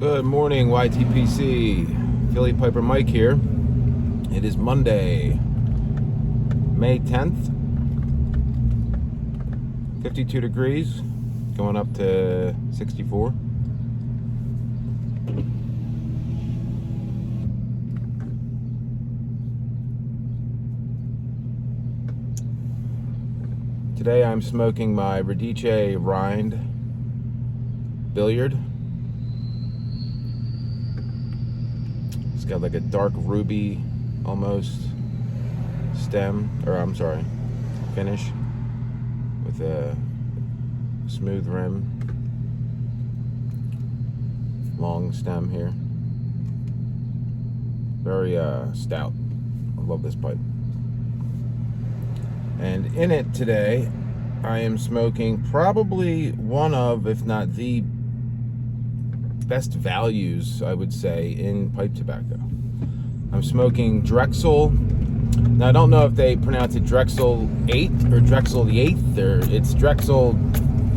Good morning, YTPC. Philly Piper Mike here. It is Monday, May 10th. 52 degrees, going up to 64. Today I'm smoking my Radice Rind Billiard. It's got like a dark ruby almost finish with a smooth rim, long stem here. Very stout. I love this pipe. And in it today, I am smoking probably one of, if not the best values, I would say, in pipe tobacco. I'm smoking Drexel. Now, I don't know if they pronounce it Drexel VIII or Drexel VIII, or it's Drexel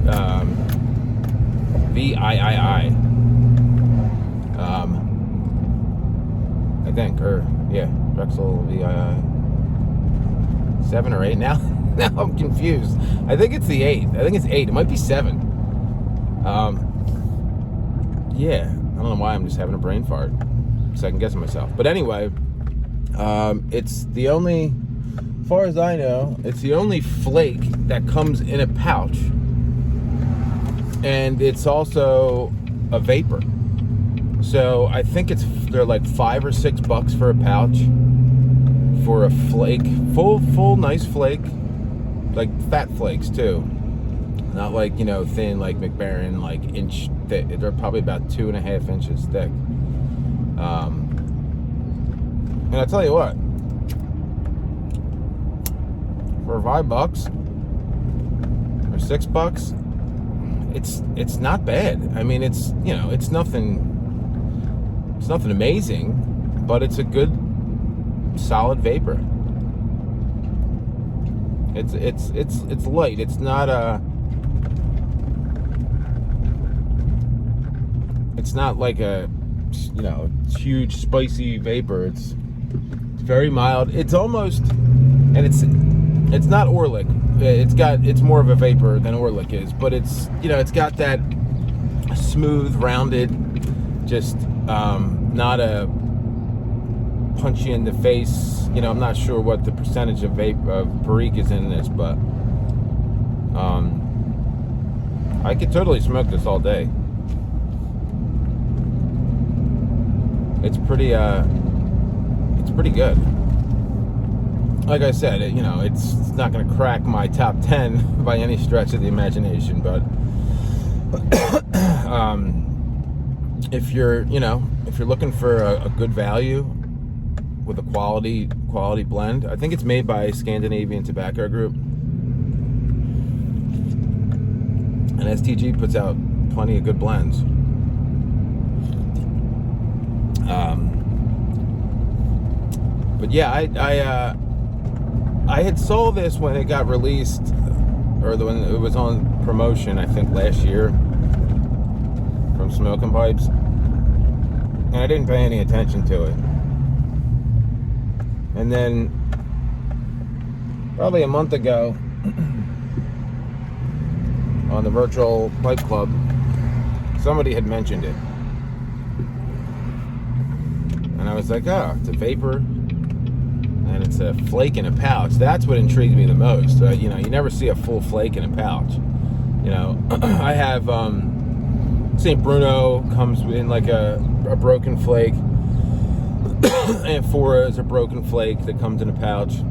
VIII. I think, Drexel VIII. 7 or 8 now. Now I'm confused. I think it's the 8. I think it's 8. It might be 7. Yeah, I don't know why I'm just having a brain fart. Second guessing myself. But anyway, it's the only, as far as I know, it's the only flake that comes in a pouch, and it's also a vapor. So I think they're like $5 or $6 for a pouch for a flake, full nice flake, like fat flakes too, not like, thin like McBaron, like inch thick. They're probably about 2.5 inches thick. And I tell you what, for $5 or $6, it's not bad. I mean, it's nothing amazing, but it's a good solid vapor. It's light. It's not like a huge spicy vapor. It's very mild. It's almost, and it's not Orlick. It's more of a vapor than Orlick is, but it's got that smooth, rounded, just not a punch you in the face. I'm not sure what the percentage of Perique is in this, but I could totally smoke this all day. It's pretty good. Like I said, it's not going to crack my top 10 by any stretch of the imagination, but if you're looking for a good value with a quality blend, I think it's made by Scandinavian Tobacco Group, and STG puts out plenty of good blends. But yeah, I had saw this when it got released, or when it was on promotion, I think last year, from Smoking Pipes, and I didn't pay any attention to it. And then probably a month ago, on the virtual pipe club, somebody had mentioned it, and I was like, it's a vapor and it's a flake in a pouch. That's what intrigued me the most. You never see a full flake in a pouch. I have St. Bruno comes in like a broken flake, and Fora is a broken flake that comes in a pouch.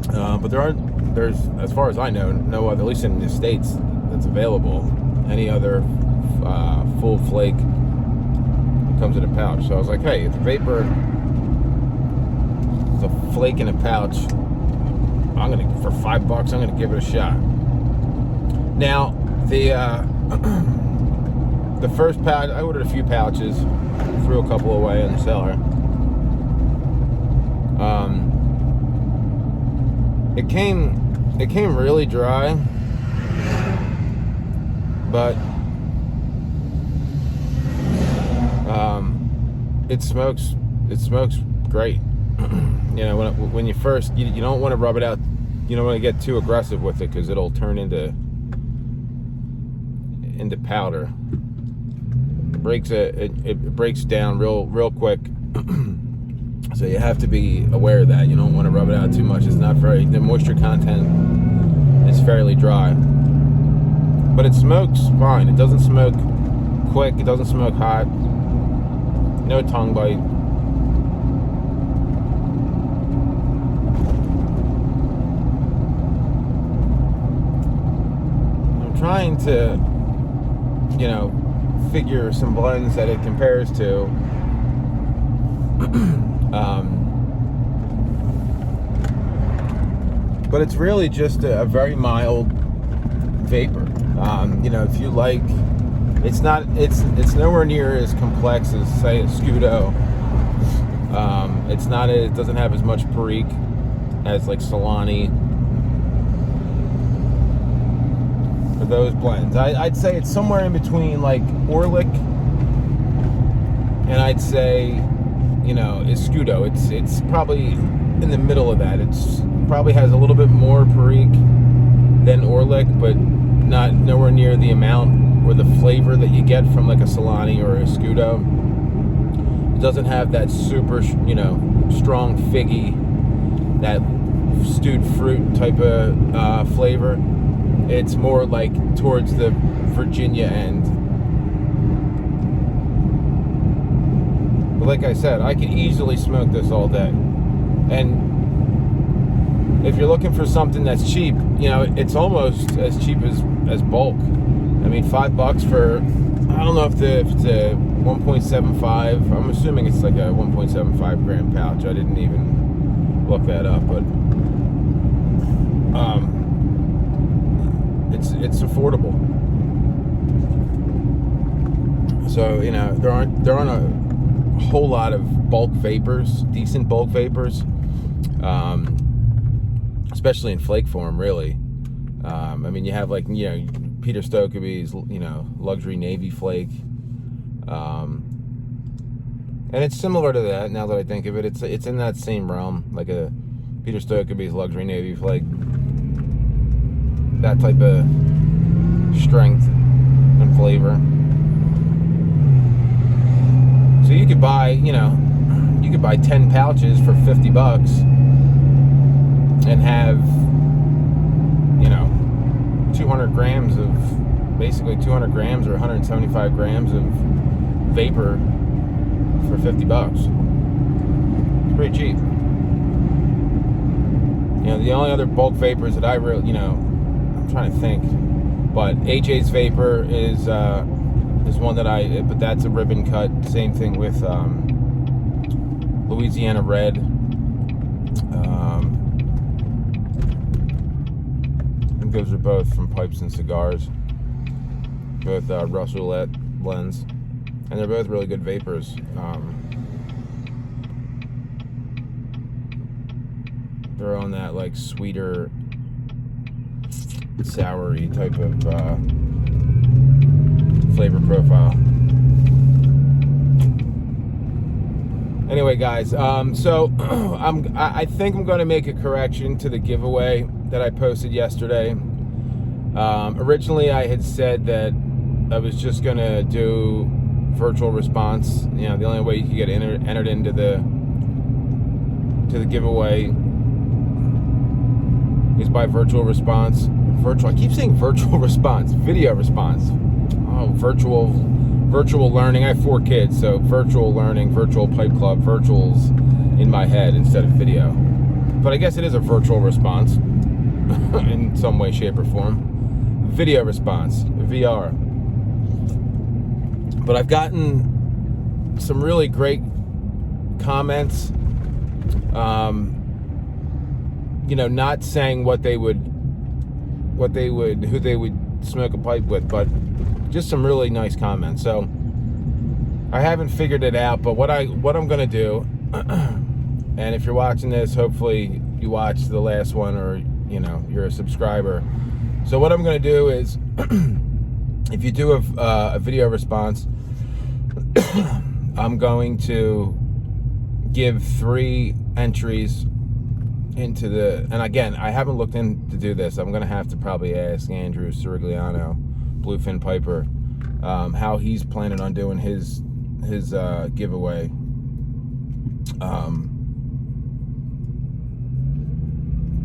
But there's, as far as I know, no other, at least in the States, that's available, any other full flake that comes in a pouch. So I was like, hey, it's a vapor, it's a flake in a pouch, for $5, I'm gonna give it a shot. Now, the first pouch, I ordered a few pouches, threw a couple away in the cellar. It came really dry, but It smokes great. You know, when you first, you don't want to rub it out. You don't want to get too aggressive with it because it'll turn into powder. It breaks down real quick. So you have to be aware of that. You don't want to rub it out too much. It's not the moisture content is fairly dry. But it smokes fine. It doesn't smoke quick. It doesn't smoke hot. No tongue bite. I'm trying to, figure some blends that it compares to. But it's really just a very mild vapor. If you like, it's nowhere near as complex as, say, a Scudo. It doesn't have as much perique as like Solani or those blends. I'd say it's somewhere in between like Orlik and I'd say, is Scudo. It's probably in the middle of that. It's probably has a little bit more perique than Orlik, but nowhere near the amount or the flavor that you get from like a Solani or a Scudo. It doesn't have that super, strong figgy, that stewed fruit type of flavor. It's more like towards the Virginia end. But like I said, I could easily smoke this all day. And if you're looking for something that's cheap, it's almost as cheap as bulk. I mean, $5 for, I don't know if it's a 1.75. I'm assuming it's like a 1.75 gram pouch. I didn't even look that up, but it's affordable. So there aren't a whole lot of bulk vapors, decent bulk vapors. Especially in flake form, really. You have like, Peter Stokkebye's, luxury navy flake. And it's similar to that, now that I think of it. It's in that same realm, like a Peter Stokkebye's luxury navy flake. That type of strength and flavor. So you could buy, 10 pouches for $50 and have, 200 grams of, basically 200 grams or 175 grams of vapor for $50. It's pretty cheap. The only other bulk vapors that I really, I'm trying to think, but HA's vapor is one that but that's a ribbon cut. Same thing with Louisiana Red. I think those are both from Pipes and Cigars. Both Russell blends. And they're both really good vapors. They're on that like sweeter, soury type of flavor profile. Anyway, guys, so I think I'm going to make a correction to the giveaway that I posted yesterday. Originally, I had said that I was just going to do virtual response. The only way you could get entered into the giveaway is by virtual response. I keep saying virtual response, video response. Oh, virtual learning. I have 4 kids, so virtual learning, virtual pipe club, virtuals in my head instead of video. But I guess it is a virtual response in some way, shape, or form. Video response, VR. But I've gotten some really great comments, not saying who they would smoke a pipe with, but just some really nice comments. So I haven't figured it out, but what I'm going to do, and if you're watching this, hopefully you watched the last one, or you're a subscriber. So what I'm going to do is, if you do a video response, I'm going to give 3 entries into the, and again, I haven't looked in to do this. I'm going to have to probably ask Andrew Sirigliano, Bluefin Piper, how he's planning on doing his giveaway.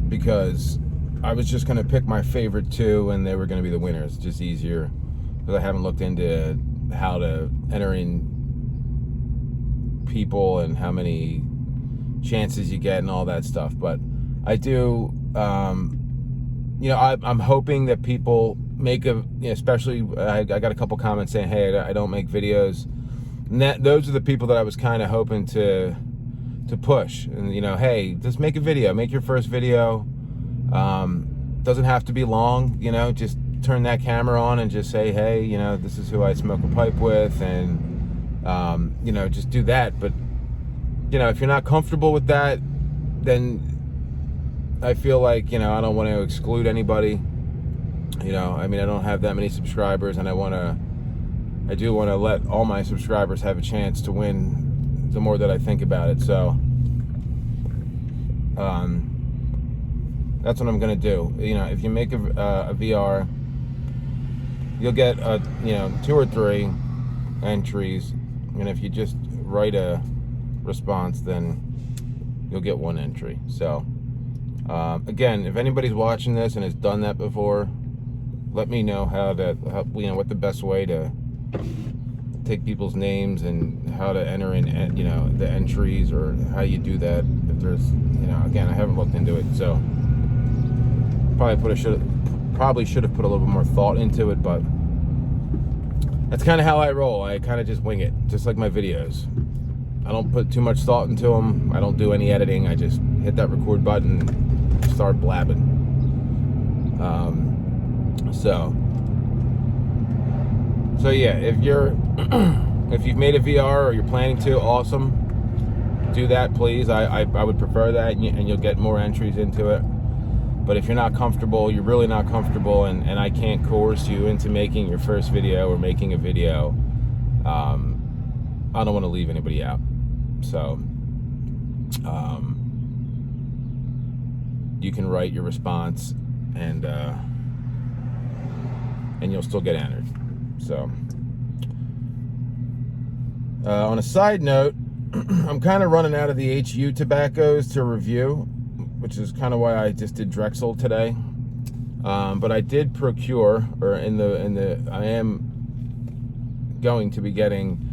Because I was just going to pick my favorite 2 and they were going to be the winners. Just easier, because I haven't looked into how to enter in people and how many chances you get and all that stuff. But I do, you know, I'm hoping that people make a, you know, especially I got a couple comments saying, hey, I don't make videos, and those are the people that I was kind of hoping to push. And, you know, hey, just make a video, make your first video. Doesn't have to be long, you know, just turn that camera on and just say, hey, you know, this is who I smoke a pipe with, and you know, just do that. But, you know, if you're not comfortable with that, then I feel like, you know, I don't want to exclude anybody. You know, I mean, I don't have that many subscribers, and I do want to let all my subscribers have a chance to win the more that I think about it. So that's what I'm gonna do. You know, if you make a VR, you'll get you know, 2 or 3 entries, and if you just write a response, then you'll get 1 entry. So again, if anybody's watching this and has done that before, let me know you know, what the best way to take people's names and how to enter in, you know, the entries, or how you do that. If there's, you know, again, I haven't looked into it, so probably should have put a little bit more thought into it. But that's kind of how I roll. I kind of just wing it, just like my videos. I don't put too much thought into them. I don't do any editing. I just hit that record button and start blabbing. So yeah, if you've made a VR or you're planning to, awesome. Do that, please. I would prefer that, and you'll get more entries into it. But if you're not comfortable, you're really not comfortable, and I can't coerce you into making your first video or making a video, I don't want to leave anybody out. So you can write your response, and you'll still get entered. So on a side note, I'm kind of running out of the HU tobaccos to review, which is kind of why I just did Drexel today. But I did procure, or I am going to be getting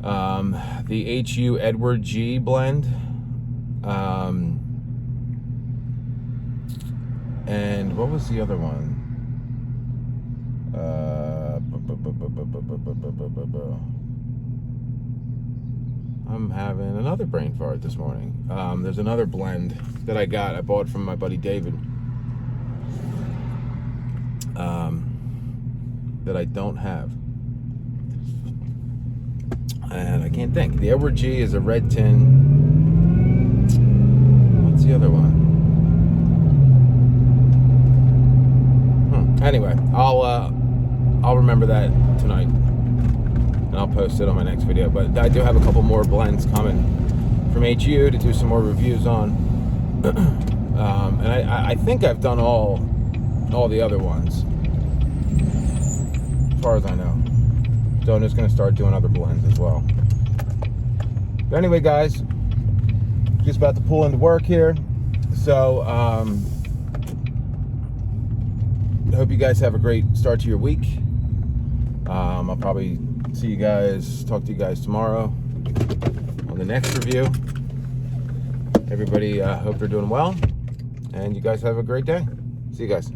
the HU Edward G blend, and what was the other one? I'm having another brain fart this morning. There's another blend that I bought from my buddy David, that I don't have, and I can't think. The Edward G is a red tin. What's the other one? Anyway, I'll remember that tonight, and I'll post it on my next video. But I do have a couple more blends coming from HU to do some more reviews on. And I think I've done all the other ones, as far as I know. So I'm just going to start doing other blends as well. But anyway, guys, just about to pull into work here. So I hope you guys have a great start to your week. I'll probably talk to you guys tomorrow on the next review. Everybody, hope you're doing well, and you guys have a great day. See you guys.